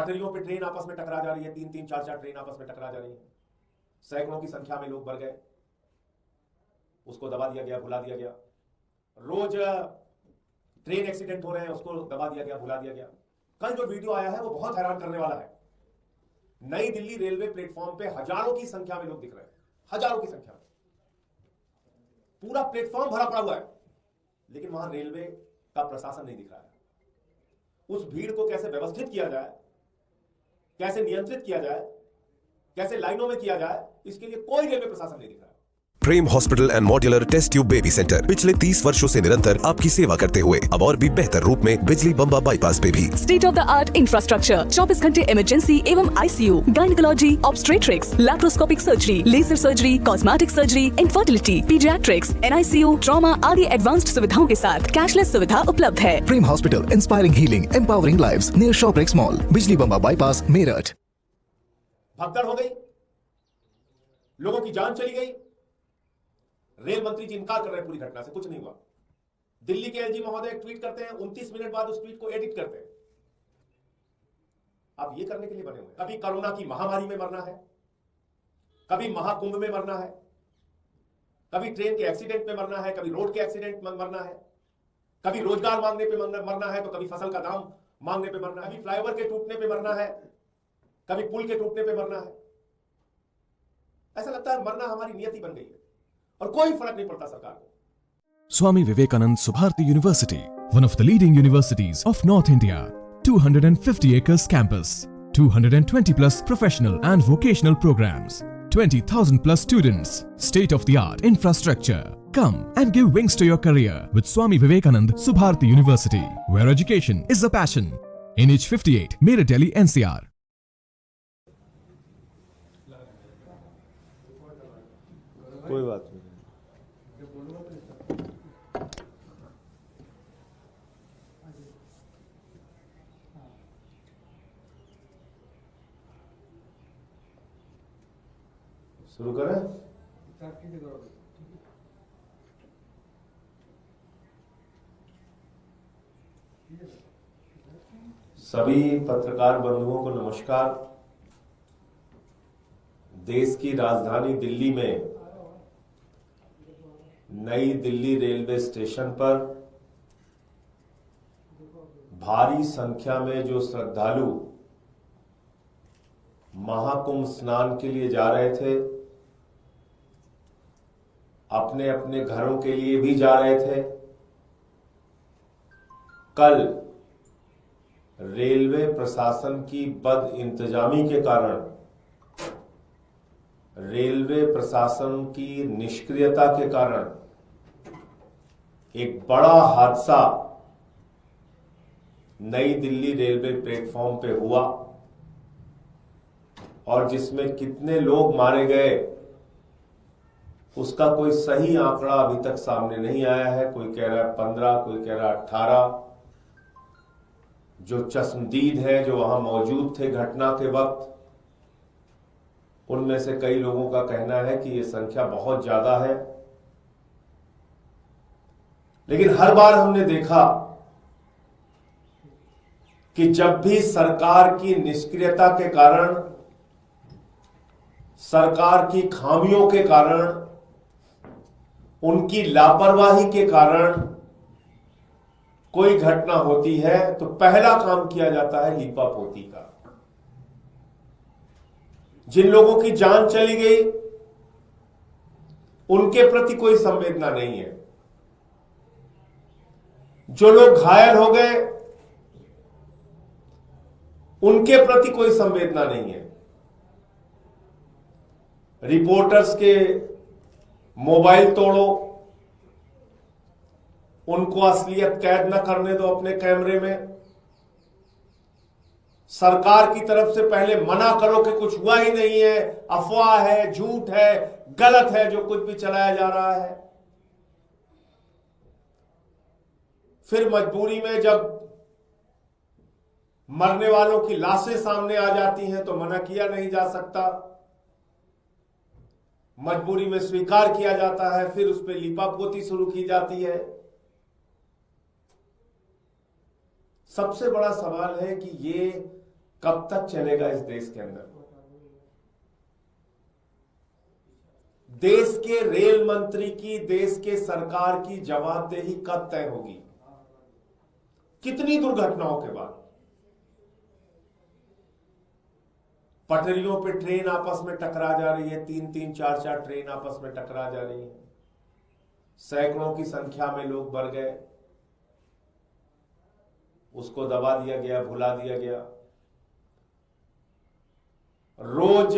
पटरियों पे ट्रेन आपस में टकरा जा रही है, 3-3, 4-4 ट्रेन आपस में टकरा जा रही है, सैकड़ों की संख्या में लोग मर गए, उसको दबा दिया गया, भुला दिया गया। रोज ट्रेन एक्सीडेंट हो रहे हैं, उसको दबा दिया गया, भुला दिया गया। कल जो वीडियो आया है वो बहुत हैरान करने वाला है। नई दिल्ली रेलवे प्लेटफॉर्म पे हजारों की संख्या में लोग दिख रहे हैं, हजारों की संख्या में, पूरा प्लेटफॉर्म भरा पड़ा हुआ है, लेकिन वहां रेलवे का प्रशासन नहीं दिख रहा है। उस भीड़ को कैसे व्यवस्थित किया जाए, कैसे नियंत्रित किया जाए, कैसे लाइनों में किया जाए, इसके लिए कोई रेलवे प्रशासन नहीं दिख रहा है। Prem hospital and modular test tube baby centre पिछले 30 वर्षों से निरंतर आपकी सेवा करते हुए अब और भी बेहतर रूप में बिजली बम्बा बाईपास पे भी state of the art infrastructure, 24 घंटे इमरजेंसी एवं ICU, gynaecology, obstetrics, laparoscopic surgery, laser surgery, cosmetic surgery, infertility, paediatrics, NICU, trauma आदि एडवांस्ड सुविधाओं के साथ कैशलेस सुविधा उपलब्ध है। Prem hospital, inspiring healing, empowering lives, near Shoprex mall, Bijli Bamba bypass, Meerut. भगदड़ हो गई, लोगों की जान चली गई। रेल मंत्री जी इनकार कर रहे हैं पूरी घटना से, कुछ नहीं हुआ। दिल्ली के LG महोदय एक ट्वीट करते हैं, 29 मिनट बाद उस ट्वीट को एडिट करते हैं। आप ये करने के लिए बने हुए हैं। कभी कोरोना की महामारी में मरना है, कभी महाकुंभ में मरना है, कभी ट्रेन के एक्सीडेंट में मरना है, कभी रोड के एक्सीडेंट में मरना है, कभी रोजगार मांगने पे मरना है, तो कभी फसल का दाम मांगने पे मरना है, कभी फ्लाईओवर के टूटने पे मरना है, कभी पुल के टूटने पे मरना है। ऐसा लगता है मरना हमारी नियति बन गई है और कोई फर्क नहीं पड़ता सरकार को। Swami Vivekanand Subharti University, one of the leading universities of North India. 250 acres campus, 220 plus professional and vocational programs, 20,000 plus students, state of the art infrastructure. Come and give wings to your career with Swami Vivekanand Subharti University, where education is a passion. NH58, Meerut, Delhi, NCR. कोई बात नहीं। शुरू करें। सभी पत्रकार बंधुओं को नमस्कार। देश की राजधानी दिल्ली में नई दिल्ली रेलवे स्टेशन पर भारी संख्या में जो श्रद्धालु महाकुंभ स्नान के लिए जा रहे थे, अपने अपने घरों के लिए भी जा रहे थे, कल रेलवे प्रशासन की बद इंतजामी के कारण, रेलवे प्रशासन की निष्क्रियता के कारण एक बड़ा हादसा नई दिल्ली रेलवे प्लेटफॉर्म पे हुआ और जिसमें कितने लोग मारे गए उसका कोई सही आंकड़ा अभी तक सामने नहीं आया है। कोई कह रहा है 15, कोई कह रहा है 18। जो चश्मदीद हैं, जो वहां मौजूद थे घटना के वक्त, उनमें से कई लोगों का कहना है कि यह संख्या बहुत ज्यादा है। लेकिन हर बार हमने देखा कि जब भी सरकार की निष्क्रियता के कारण, सरकार की खामियों के कारण, उनकी लापरवाही के कारण कोई घटना होती है तो पहला काम किया जाता है लीपापोती का। जिन लोगों की जान चली गई उनके प्रति कोई संवेदना नहीं है। जो लोग घायल हो गए उनके प्रति कोई संवेदना नहीं है। रिपोर्टर्स के मोबाइल तोड़ो, उनको असलियत कैद न करने दो अपने कैमरे में। सरकार की तरफ से पहले मना करो कि कुछ हुआ ही नहीं है, अफवाह है, झूठ है, गलत है जो कुछ भी चलाया जा रहा है। फिर मजबूरी में जब मरने वालों की लाशें सामने आ जाती हैं तो मना किया नहीं जा सकता, मजबूरी में स्वीकार किया जाता है, फिर उस पर लीपापोती शुरू की जाती है। सबसे बड़ा सवाल है कि ये कब तक चलेगा इस देश के अंदर? देश के रेल मंत्री की, देश के सरकार की जवाबदेही कब तय होगी? कितनी दुर्घटनाओं के बाद? पटरियों पे ट्रेन आपस में टकरा जा रही है, 3-3, 4-4 ट्रेन आपस में टकरा जा रही है, सैकड़ों की संख्या में लोग मर गए, उसको दबा दिया गया, भुला दिया गया। रोज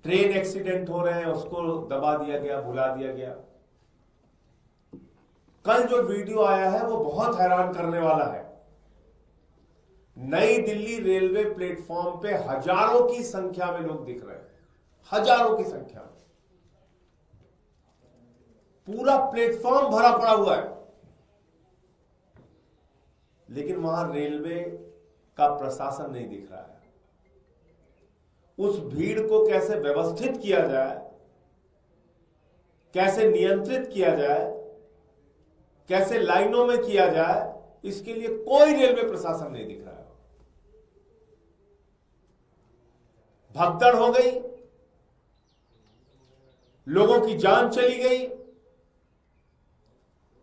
ट्रेन एक्सीडेंट हो रहे हैं, उसको दबा दिया गया, भुला दिया गया। कल जो वीडियो आया है वो बहुत हैरान करने वाला है। नई दिल्ली रेलवे प्लेटफॉर्म पे हजारों की संख्या में लोग दिख रहे हैं, हजारों की संख्या में। पूरा प्लेटफॉर्म भरा पड़ा हुआ है, लेकिन वहां रेलवे का प्रशासन नहीं दिख रहा है। उस भीड़ को कैसे व्यवस्थित किया जाए, कैसे नियंत्रित किया जाए, कैसे लाइनों में किया जाए, इसके लिए कोई रेलवे प्रशासन नहीं दिख रहा है। भगदड़ हो गई, लोगों की जान चली गई।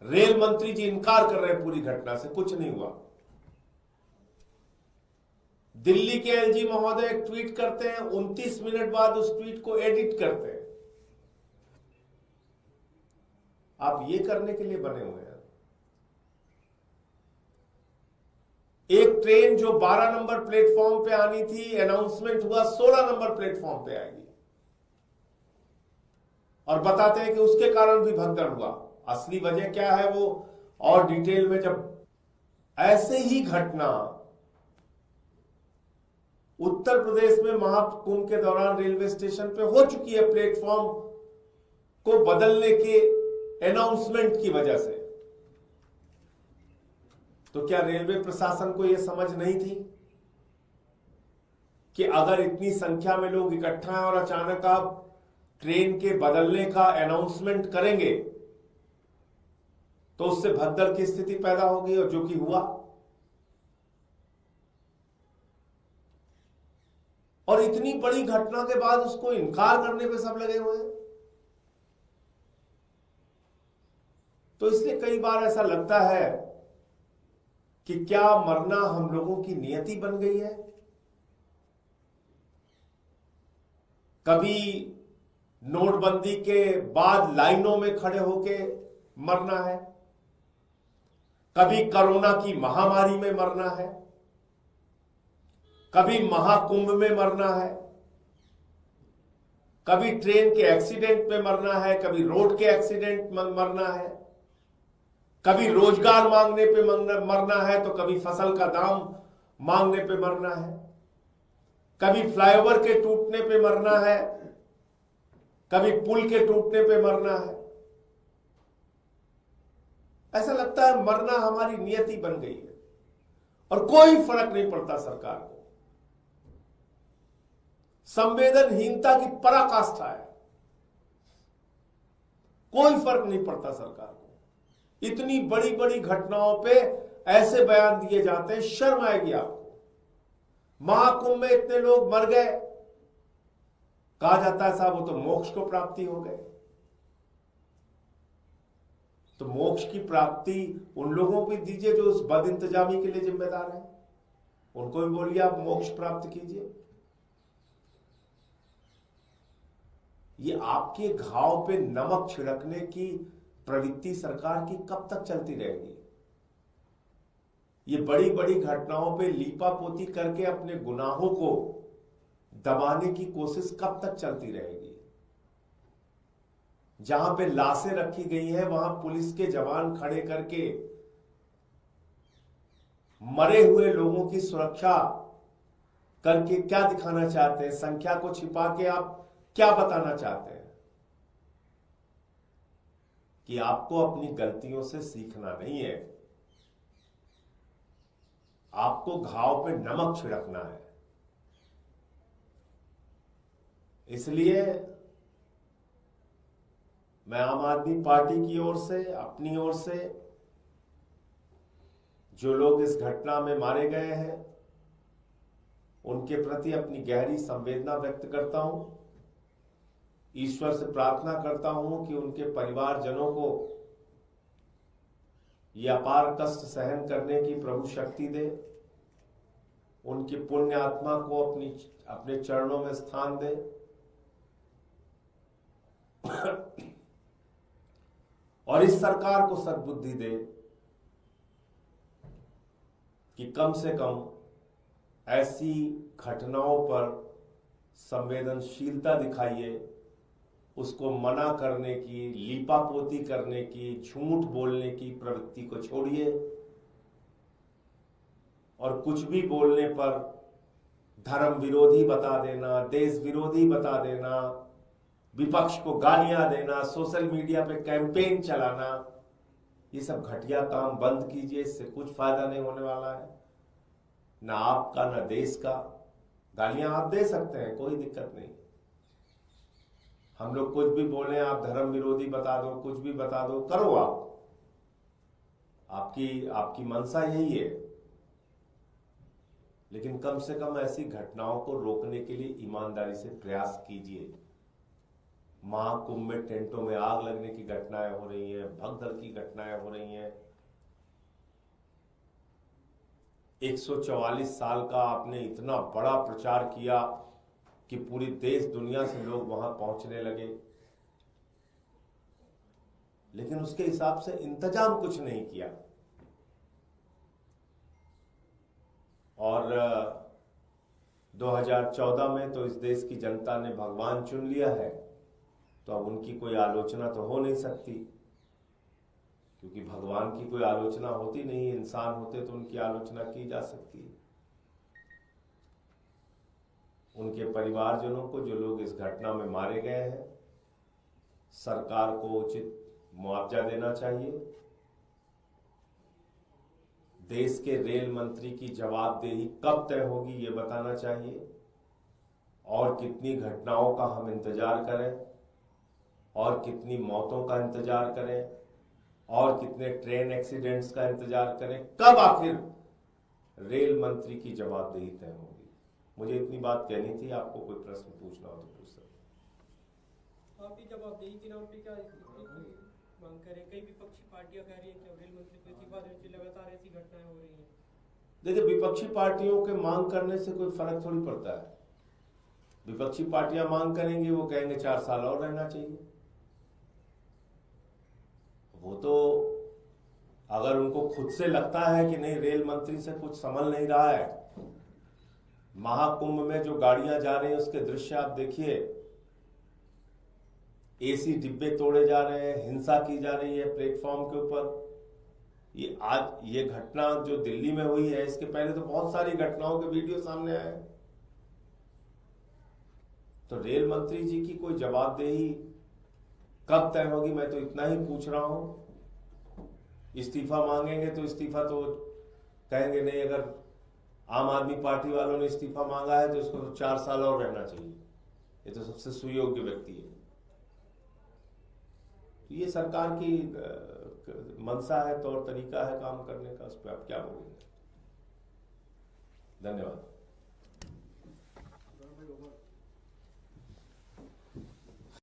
रेल मंत्री जी इनकार कर रहे हैं पूरी घटना से, कुछ नहीं हुआ। दिल्ली के एलजी महोदय एक ट्वीट करते हैं, 29 मिनट बाद उस ट्वीट को एडिट करते हैं। आप ये करने के लिए बने हुए हैं। एक ट्रेन जो 12 नंबर प्लेटफॉर्म पे आनी थी, अनाउंसमेंट हुआ 16 नंबर प्लेटफॉर्म पे आएगी, और बताते हैं कि उसके कारण भी भगदड़ हुआ। असली वजह क्या है वो और डिटेल में, जब ऐसे ही घटना उत्तर प्रदेश में महाकुंभ के दौरान रेलवे स्टेशन पे हो चुकी है, प्लेटफॉर्म को बदलने के अनाउंसमेंट की वजह से, तो क्या रेलवे प्रशासन को यह समझ नहीं थी कि अगर इतनी संख्या में लोग इकट्ठा हैं और अचानक आप ट्रेन के बदलने का अनाउंसमेंट करेंगे तो उससे भगदड़ की स्थिति पैदा होगी, और जो कि हुआ। और इतनी बड़ी घटना के बाद उसको इनकार करने पे सब लगे हुए हैं। तो इसलिए कई बार ऐसा लगता है कि क्या मरना हम लोगों की नियति बन गई है? कभी नोटबंदी के बाद लाइनों में खड़े होके मरना है, कभी कोरोना की महामारी में मरना है, कभी महाकुंभ में मरना है, कभी ट्रेन के एक्सीडेंट में मरना है, कभी रोड के एक्सीडेंट में मरना है, कभी रोजगार मांगने पे मरना है, तो कभी फसल का दाम मांगने पे मरना है, कभी फ्लाईओवर के टूटने पे मरना है, कभी पुल के टूटने पे मरना है। ऐसा लगता है मरना हमारी नियति बन गई है और कोई फर्क नहीं पड़ता सरकार को। संवेदनहीनता की पराकाष्ठा है, कोई फर्क नहीं पड़ता सरकार को। इतनी बड़ी बड़ी घटनाओं पे ऐसे बयान दिए जाते हैं, शर्म आएगी आपको। महाकुंभ में इतने लोग मर गए, कहा जाता है साहब वो तो मोक्ष को प्राप्ति हो गए। तो मोक्ष की प्राप्ति उन लोगों को दीजिए जो उस बद इंतजामी के लिए जिम्मेदार है, उनको भी बोलिए आप मोक्ष प्राप्त कीजिए। ये आपके घाव पे नमक छिड़कने की प्रवृत्ति सरकार की कब तक चलती रहेगी? ये बड़ी बड़ी घटनाओं पे लीपापोती करके अपने गुनाहों को दबाने की कोशिश कब तक चलती रहेगी? जहां पे लाशें रखी गई हैं वहां पुलिस के जवान खड़े करके मरे हुए लोगों की सुरक्षा करके क्या दिखाना चाहते हैं? संख्या को छिपा के आप क्या बताना चाहते हैं? कि आपको अपनी गलतियों से सीखना नहीं है, आपको घाव पे नमक छिड़कना है। इसलिए मैं आम आदमी पार्टी की ओर से, अपनी ओर से, जो लोग इस घटना में मारे गए हैं उनके प्रति अपनी गहरी संवेदना व्यक्त करता हूं। ईश्वर से प्रार्थना करता हूं कि उनके परिवारजनों को यह अपार कष्ट सहन करने की प्रभु शक्ति दे, उनकी पुण्य आत्मा को अपने चरणों में स्थान दे। और इस सरकार को सद्बुद्धि दे कि कम से कम ऐसी घटनाओं पर संवेदनशीलता दिखाइए, उसको मना करने की, लीपापोती करने की, झूठ बोलने की प्रवृत्ति को छोड़िए और कुछ भी बोलने पर धर्म विरोधी बता देना, देश विरोधी बता देना, विपक्ष को गालियां देना, सोशल मीडिया पे कैंपेन चलाना, ये सब घटिया काम बंद कीजिए। इससे कुछ फायदा नहीं होने वाला है, ना आपका ना देश का। गालियां आप दे सकते हैं, कोई दिक्कत नहीं। हम लोग कुछ भी बोले, आप धर्म विरोधी बता दो, कुछ भी बता दो, करो आपकी मंशा यही है। लेकिन कम से कम ऐसी घटनाओं को रोकने के लिए ईमानदारी से प्रयास कीजिए। महाकुंभ में टेंटों में आग लगने की घटनाएं हो रही हैं, भगदड़ की घटनाएं हो रही हैं। 144 साल का आपने इतना बड़ा प्रचार किया कि पूरी देश दुनिया से लोग वहां पहुंचने लगे, लेकिन उसके हिसाब से इंतजाम कुछ नहीं किया। और 2014 में तो इस देश की जनता ने भगवान चुन लिया है, तो अब उनकी कोई आलोचना तो हो नहीं सकती, क्योंकि भगवान की कोई आलोचना होती नहीं। इंसान होते तो उनकी आलोचना की जा सकती है। उनके परिवारजनों को, जो लोग इस घटना में मारे गए हैं, सरकार को उचित मुआवजा देना चाहिए। देश के रेल मंत्री की जवाबदेही कब तय होगी ये बताना चाहिए, और कितनी घटनाओं का हम इंतजार करें, और कितनी मौतों का इंतजार करें, और कितने ट्रेन एक्सीडेंट्स का इंतजार करें, कब आखिर रेल मंत्री की जवाबदेही तय होगी। मुझे इतनी बात कहनी थी। आपको कोई प्रश्न पूछना हो तो पूछ सकते। आपकी जवाबदेही के नाम पे क्या मांग करें? कई विपक्षी पार्टियां कह रही हैं कि रेल मंत्री को इसी बात में लगातार ऐसी घटनाएं हो रही हैं। देखिए, विपक्षी पार्टियों के मांग करने से कोई फर्क थोड़ी पड़ता है। विपक्षी पार्टियां मांग करेंगी, वो कहेंगे 4 साल और रहना चाहिए। वो तो अगर उनको खुद से लगता है कि नहीं, रेल मंत्री से कुछ संभल नहीं रहा है, महाकुंभ में जो गाड़ियां जा रही हैं उसके दृश्य आप देखिए, एसी डिब्बे तोड़े जा रहे हैं, हिंसा की जा रही है प्लेटफॉर्म के ऊपर। ये घटना जो दिल्ली में हुई है, इसके पहले तो बहुत सारी घटनाओं के वीडियो सामने आए। तो रेल मंत्री जी की कोई जवाबदेही कब तय होगी, मैं तो इतना ही पूछ रहा हूं। इस्तीफा मांगेंगे तो इस्तीफा तो कहेंगे नहीं, अगर आम आदमी पार्टी वालों ने इस्तीफा मांगा है तो उसको तो 4 साल और रहना चाहिए। ये तो सबसे सुयोग्य व्यक्ति है। तो ये सरकार की मंशा है, तौर तरीका है काम करने का, उस पर आप क्या बोलेंगे। धन्यवाद।